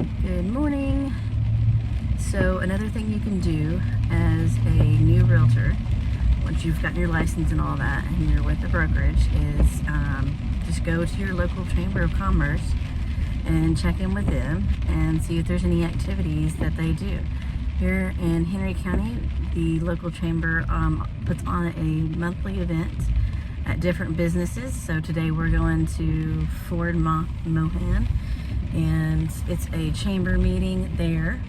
Good morning. So another thing you can do as a new realtor, once you've gotten your license and all that, and you're with the brokerage, is just go to your local chamber of commerce and check in with them and see if there's any activities that they do. Here in Henry County, the local chamber puts on a monthly event at different businesses. So today we're going to Ford Mohan, and it's a chamber meeting there.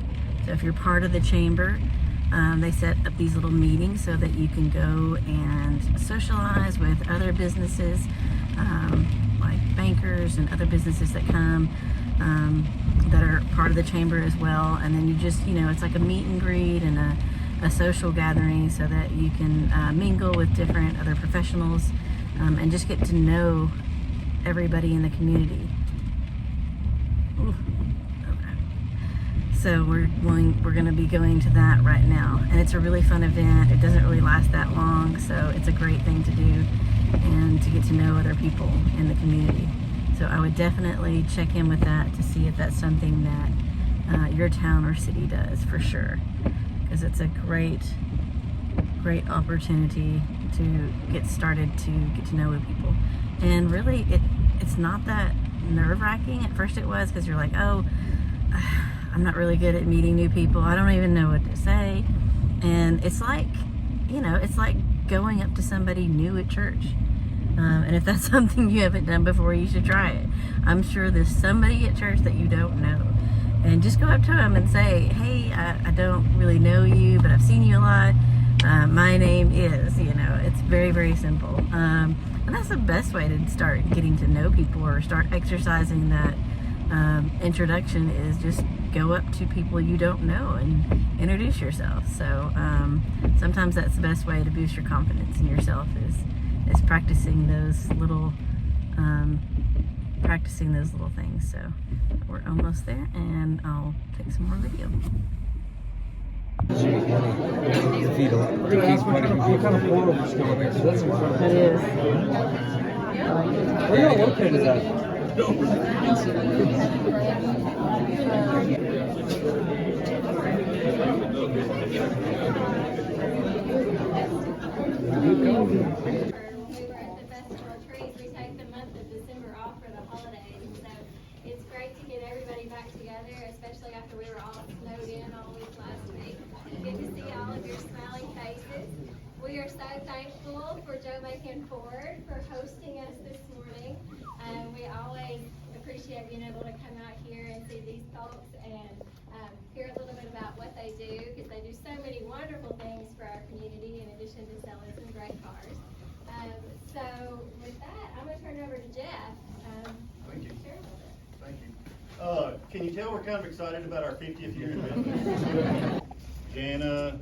So if you're part of the chamber, they set up these little meetings so that you can go and socialize with other businesses, like bankers and other businesses that come that are part of the chamber as well. And then you just, it's like a meet and greet and a social gathering so that you can mingle with different other professionals and just get to know everybody in the community. Ooh. So we're going to be going to that right now, and it's a really fun event. It doesn't really last that long, so it's a great thing to do and to get to know other people in the community. So I would definitely check in with that to see if that's something that your town or city does, for sure, because it's a great opportunity to get started, to get to know people. And really it's not that nerve-wracking. At first it was, because you're like, oh, I'm not really good at meeting new people. I don't even know what to say. And it's like, it's like going up to somebody new at church. And if that's something you haven't done before, you should try it. I'm sure there's somebody at church that you don't know. And just go up to them and say, hey, I don't really know you, but I've seen you a lot. My name is, it's very, very simple. And that's the best way to start getting to know people, or start exercising that introduction, is just go up to people you don't know and introduce yourself. So sometimes that's the best way to boost your confidence in yourself, is practicing those little things. So we're almost there, and I'll take some more video. It is. Where are you located at? We take the month of December off for the holidays, so it's great to get everybody back together, especially after we were all snowed in all week last week. Good to see all of your smiling faces. We are so thankful for Joe Macon Ford for hosting us this morning. We always appreciate being able to come out here and see these folks and hear a little bit about what they do, because they do so many wonderful things for our community in addition to selling some great cars. So with that, I'm going to turn it over to Jeff. Thank you. Share a little bit. Thank you. Can you tell we're kind of excited about our 50th year in business? Jana,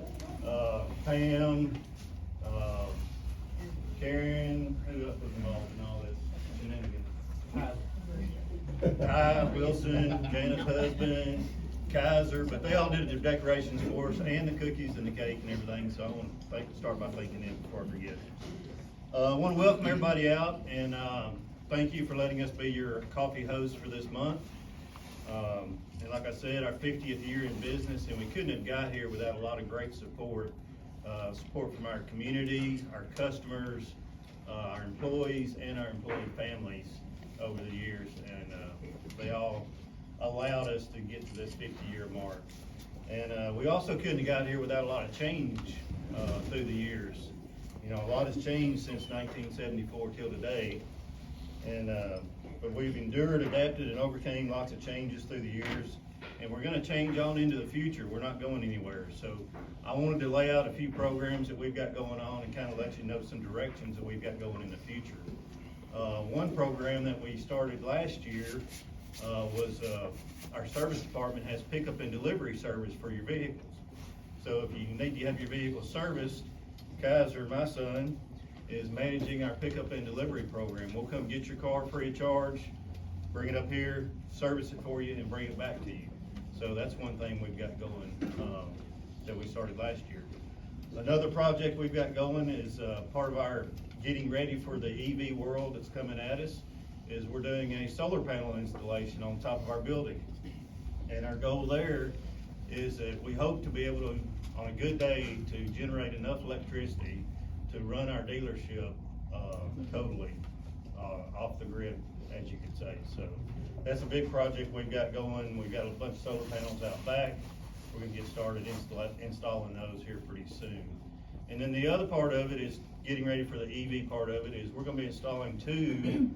Pam, Karen, who else was involved in all this shenanigans? Ty Wilson, Jana's husband, Kaiser, but they all did the decorations for us, and the cookies and the cake and everything, so I want to start by thanking them before I forget. I want to welcome everybody out, and thank you for letting us be your coffee host for this month. And like I said, our 50th year in business, and we couldn't have got here without a lot of great support from our community, our customers, our employees, and our employee families over the years, and they all allowed us to get to this 50-year mark. And we also couldn't have got here without a lot of change through the years. A lot has changed since 1974 till today, and but we've endured, adapted, and overcame lots of changes through the years, and we're going to change on into the future. We're not going anywhere. So I wanted to lay out a few programs that we've got going on and kind of let you know some directions that we've got going in the future. One program that we started last year was our service department has pickup and delivery service for your vehicles. So if you need to have your vehicle serviced, Kaiser, my son, is managing our pickup and delivery program. We'll come get your car free of charge, bring it up here, service it for you, and bring it back to you. So that's one thing we've got going that we started last year. Another project we've got going is part of our getting ready for the EV world that's coming at us, is we're doing a solar panel installation on top of our building. And our goal there is that we hope to be able to, on a good day, to generate enough electricity to run our dealership totally off the grid, as you could say. So that's a big project we've got going. We've got a bunch of solar panels out back. We're gonna get started installing those here pretty soon. And then the other part of it is getting ready for the EV part of it is we're gonna be installing two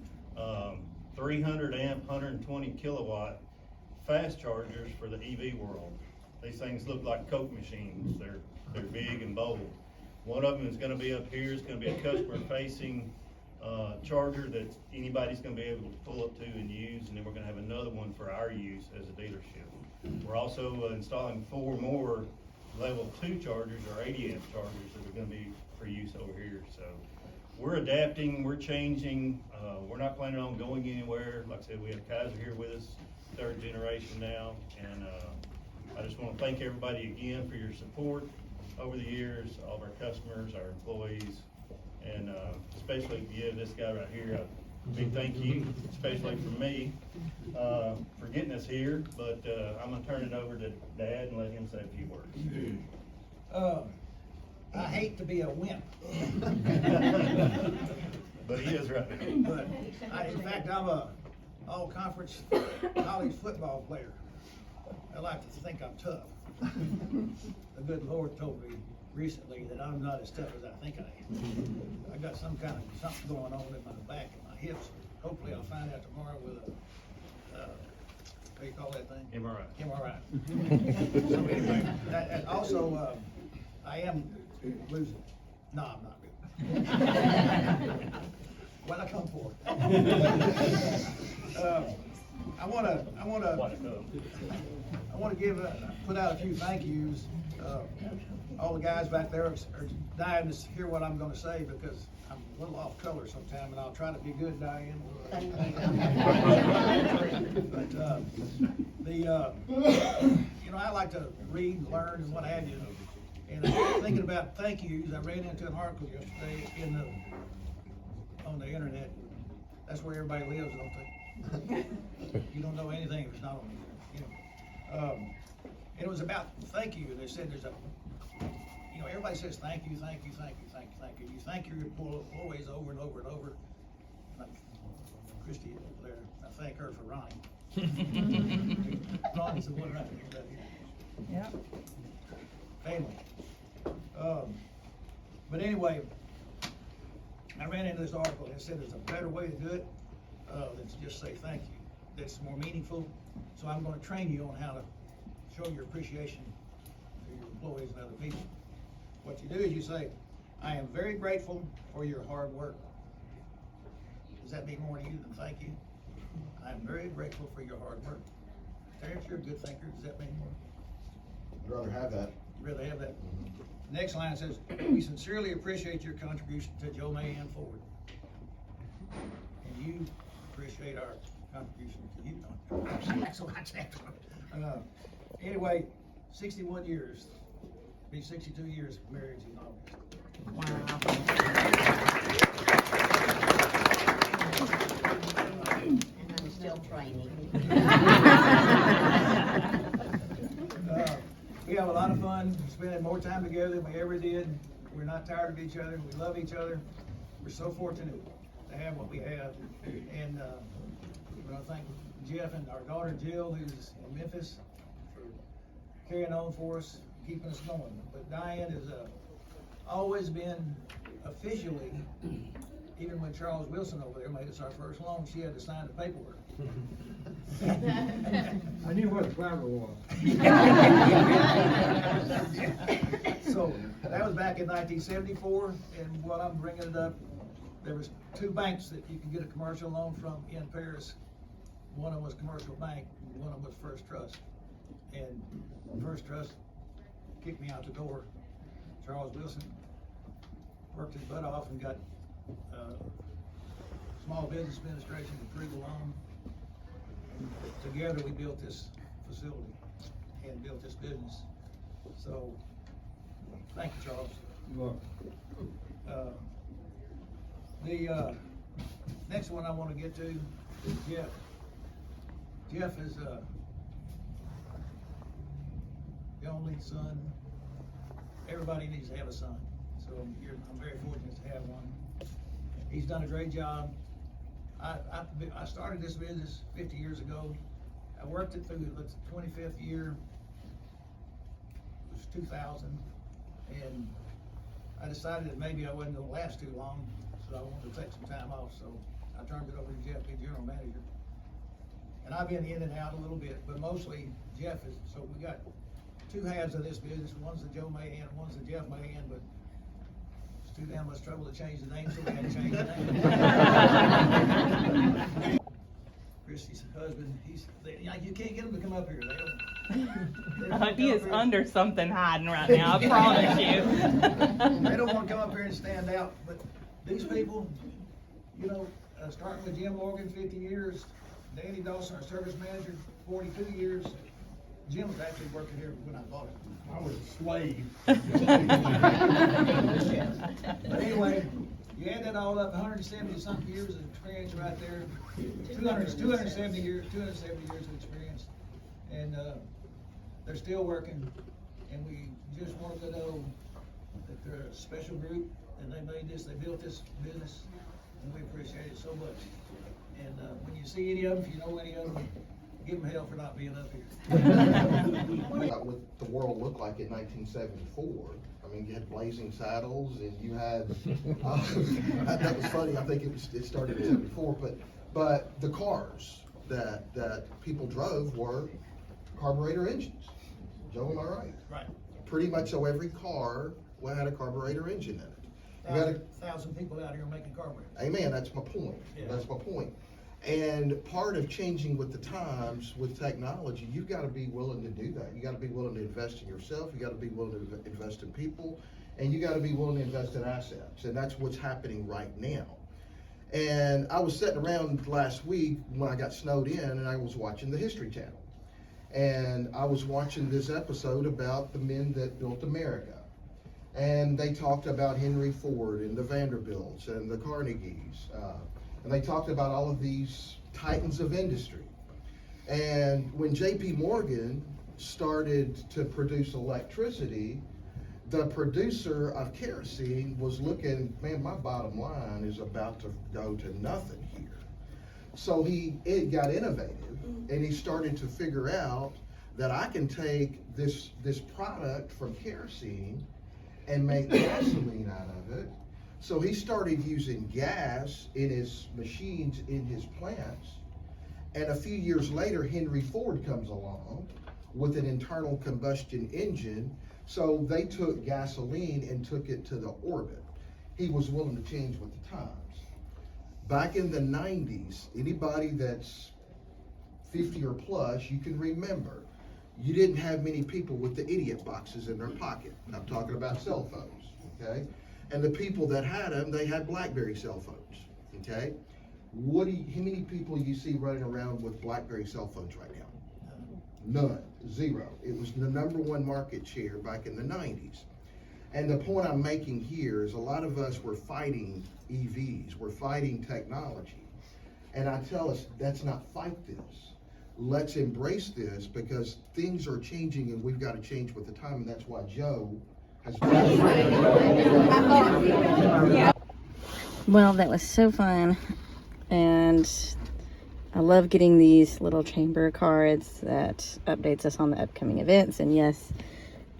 300 amp, 120 kilowatt fast chargers for the EV world. These things look like Coke machines. They're big and bold. One of them is gonna be up here. It's gonna be a customer facing charger that anybody's gonna be able to pull up to and use, and then we're gonna have another one for our use as a dealership. We're also installing 4 more level 2 chargers or 80 amp chargers that are gonna be for use over here. So we're adapting, we're changing, we're not planning on going anywhere. Like I said, we have Kaiser here with us, 3rd generation now, and I just wanna thank everybody again for your support over the years, all of our customers, our employees, and especially give this guy right here a big thank you, especially from me, for getting us here. But I'm gonna turn it over to Dad and let him say a few words. I hate to be a wimp. But he is right. But in fact, I'm a all-conference college football player. I like to think I'm tough. The good Lord told me recently that I'm not as tough as I think I am. I got some kind of something going on in my back and my hips. Hopefully I'll find out tomorrow with a, what do you call that thing? MRI. MRI. So anyway, and also, I am losing. No, I'm not really. What I come for. I want to give, put out a few thank yous. All the guys back there are dying to hear what I'm going to say because I'm a little off color sometime, and I'll try to be good, Diane. But you know, I like to read and learn and what have you. And thinking about thank yous, I ran into an article yesterday on the internet. That's where everybody lives, don't they? You don't know anything if it's not on the internet. You know. And it was about thank you. They said there's a, you know, everybody says thank you, thank you, thank you, thank you, thank you. You thank your employees over and over and over. Like Christy over there, I thank her for Ronnie. Ronnie's the one right there. Yeah. Family. But anyway, I ran into this article and it said there's a better way to do it than to just say thank you. That's more meaningful. So I'm going to train you on how to show your appreciation to your employees and other people. What you do is you say, I am very grateful for your hard work. Does that mean more to you than thank you? I am very grateful for your hard work. Terrence, you're a good thinker. Does that mean more? I'd rather have that. You'd rather have that? The next line says, we sincerely appreciate your contribution to Joe May and Ford. And you appreciate our contribution to you. That's what I said. Anyway, 61 years, be 62 years of marriage in August. Wow. And I'm still training. We have a lot of fun spending more time together than we ever did. We're not tired of each other. We love each other. We're so fortunate to have what we have. And I want to thank Jeff and our daughter Jill, who's in Memphis, for carrying on for us, keeping us going. But Diane has always been officially, even when Charles Wilson over there made us our first loan, she had to sign the paperwork. I knew what the flower was. So that was back in 1974, and while I'm bringing it up, there was 2 banks that you could get a commercial loan from in Paris. One of them was Commercial Bank, and one of them was First Trust. And First Trust kicked me out the door. Charles Wilson worked his butt off and got Small Business Administration to approve the loan. Together we built this facility and built this business. So, thank you, Charles. You're welcome. The next one I want to get to is Jeff. Jeff is the only son. Everybody needs to have a son, so I'm very fortunate to have one. He's done a great job. I started this business 50 years ago. I worked it through the 25th year. It was 2000, and I decided that maybe I wasn't gonna last too long, so I wanted to take some time off, so I turned it over to Jeff, the general manager. And I've been in and out a little bit, but mostly Jeff is, so we got two halves of this business. One's the Joe Mahan, one's the Jeff Mahan, but it's too damn much trouble to change the name, so we had to change the name. Christy's husband, you can't get him to come up here. They don't He is under something hiding right now, I promise you. They don't want to come up here and stand out, but these people, you know, starting with Jim Morgan, 50 years, Danny Dawson, our service manager, 42 years. Jim was actually working here when I bought it. I was a slave. But anyway, you add that all up, 170 something years of experience right there. 270 years of experience. And they're still working. And we just want them to know that they're a special group and they made this, they built this business, and we appreciate it so much. And when you see any of them, if you know any of them, give them hell for not being up here. What the world looked like in 1974. I mean, you had Blazing Saddles, and you had that was funny. I think it started in '74, but the cars that people drove were carburetor engines. Joe, am I right? Right. Pretty much, so every car had a carburetor engine in it. You got 1,000 people out here making carburetors. Amen. That's my point. Yeah. That's my point. And part of changing with the times, with technology, you've got to be willing to do that. You got to be willing to invest in yourself. You got to be willing to invest in people, and you got to be willing to invest in assets. And that's what's happening right now. And I was sitting around last week when I got snowed in, and I was watching the History Channel. And I was watching this episode about the men that built America. And they talked about Henry Ford and the Vanderbilts and the Carnegies. And they talked about all of these titans of industry. And when J.P. Morgan started to produce electricity, the producer of kerosene was looking, man, my bottom line is about to go to nothing here. So it got innovative, and he started to figure out that I can take this product from kerosene and make gasoline out of it. So he started using gas in his machines, in his plants. And a few years later, Henry Ford comes along with an internal combustion engine. So they took gasoline and took it to the orbit. He was willing to change with the times. Back in the 90s, anybody that's 50 or plus, you can remember, you didn't have many people with the idiot boxes in their pocket. I'm talking about cell phones, okay? And the people that had them, they had BlackBerry cell phones, okay? How many people you see running around with BlackBerry cell phones right now? None, zero. It was the #1 market share back in the 90s. And the point I'm making here is a lot of us were fighting EVs, we're fighting technology. And I tell us, let's not fight this. Let's embrace this, because things are changing and we've got to change with the time, and that's why Joe has Well, that was so fun, and I love getting these little chamber cards that updates us on the upcoming events. And yes,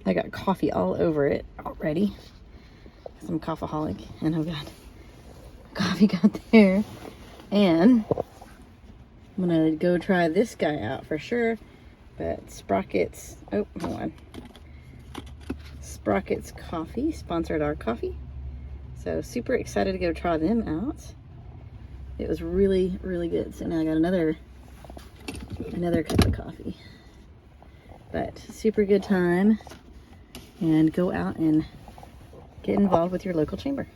I got coffee all over it already. I'm coffeeholic, and oh god, coffee got there. And I'm gonna go try this guy out for sure. But Sprockets, oh, hold on. Sprockets Coffee sponsored our coffee. So super excited to go try them out. It was really, really good. So now I got another cup of coffee. But super good time. And go out and get involved with your local chamber.